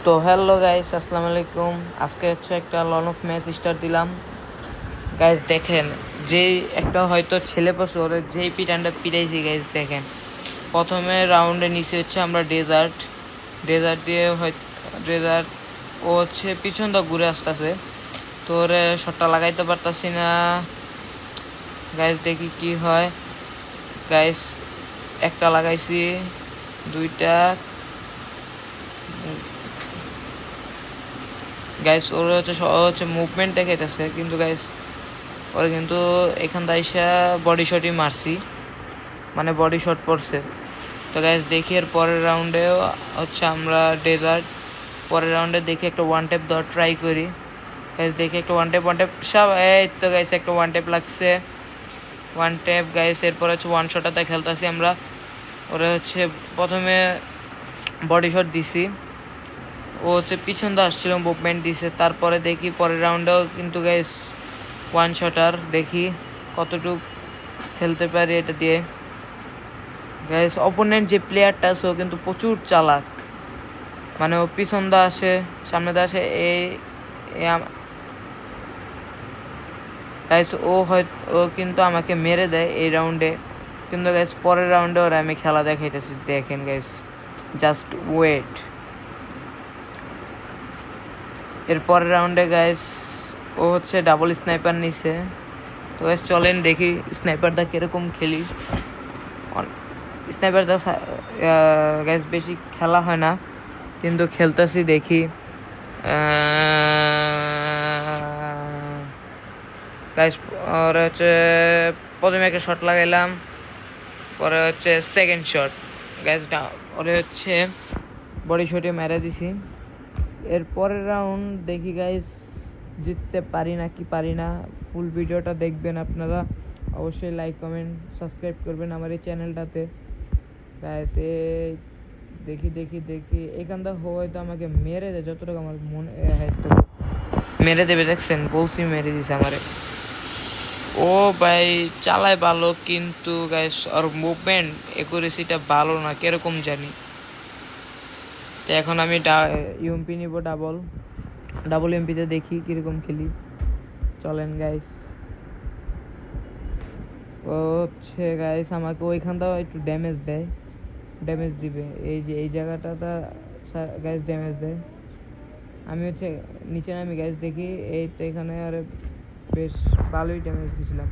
তো hello guys, আসসালামু আলাইকুম। আজকে হচ্ছে একটা লন অফ ম্যাচ স্টার্ট দিলাম। গাইস দেখেন, যেই একটা হয়তো ছেলে পশু ওরে যেই পিটানটা পিটাইছি গাইস দেখেন। প্রথমে রাউন্ডে নিচে হচ্ছে আমরা ডেজার্ট দিয়ে ডেজার্ট ও হচ্ছে পিছন দা ঘুরে আসতেছে, তো ওরে শটটা লাগাইতে পারতাছি না গাইস। দেখি কি হয়। গাইস একটা লাগাইছি, দুইটা। গাইস ওর হচ্ছে মুভমেন্ট দেখাইতেছে, কিন্তু গাইস ওরা কিন্তু এখান থেকে এসে বডি শটই মারছি, মানে বডি শট পড়ছে। তো গাইস দেখি এর পরের রাউন্ডে হচ্ছে আমরা পরের রাউন্ডে দেখি একটা ওয়ান ট্যাপ দেওয়ার ট্রাই করি। গাইস দেখি একটা ওয়ান ট্যাপ সব, এই তো গাইস একটা ওয়ান ট্যাপ লাগছে, ওয়ান ট্যাপ গাইস। এরপর হচ্ছে ওয়ান শটাতে খেলতেছি আমরা। ওরা হচ্ছে প্রথমে বডি শট দিছি, ও হচ্ছে পিছন দিয়ে আসছিল, মুভমেন্ট দিছে। তারপরে দেখি পরের রাউন্ডেও কিন্তু গাইস ওয়ান শটার, দেখি কতটুক খেলতে পারি এটা দিয়ে। গাইস অপোনেন্ট যে প্লেয়ারটা আছে ও কিন্তু প্রচুর চালাক, মানে ও পিছন দা আসে, সামনে দা আসে। গাইস ও কিন্তু আমাকে মেরে দেয় এই রাউন্ডে, কিন্তু গাইস পরের রাউন্ডে ওরা আমি খেলা দেখাইতেছি। দেখেন গাইস, জাস্ট ওয়েট। এর পরের রাউন্ডে গাইস ও হচ্ছে ডাবল স্নাইপার নিছে। তো গাইস চলেন দেখি স্নাইপারটা কিরকম খেলি। স্নাইপারটা গাইস বেশি খেলা হয় না, কিন্তু খেলতেছি দেখি। গাইস ওর হচ্ছে প্রথমে একটা শট লাগাইলাম, পরে হচ্ছে সেকেন্ড শট গাইস ওরে হচ্ছে বডি শটে মেরে দিছি। এর পরের রাউন্ড দেখি গাইস জিততে পারি না কি পারি না। ফুল ভিডিওটা দেখবেন আপনারা, অবশ্যই লাইক কমেন্ট সাবস্ক্রাইব করবেন আমার এই চ্যানেলটাতে গাইস। দেখি এখানটা হয়তো আমাকে মেরে দেয়, যতটুকু আমার মনে মেরে দেবে। দেখছেন, বলছি মেরে দিছে আমারে। ও ভাই চালায় ভালো, কিন্তু গাইস ওর মুভমেন্ট একুরেসিটা ভালো না, কিরকম জানি। তো এখন আমি ইউএমপি নিব, ডাবল এমপিতে দেখি কিরকম খেলি। চলেন গাইস। ও হচ্ছে গাইস আমাকে ওইখানটাও একটু ড্যামেজ দিবে, এই যে এই জায়গাটা গাইস ড্যামেজ দেয়। আমি হচ্ছে নিচে নামি গাইস, দেখি এই তো এখানে আর বেশ ভালোই ড্যামেজ দিয়েছিলাম।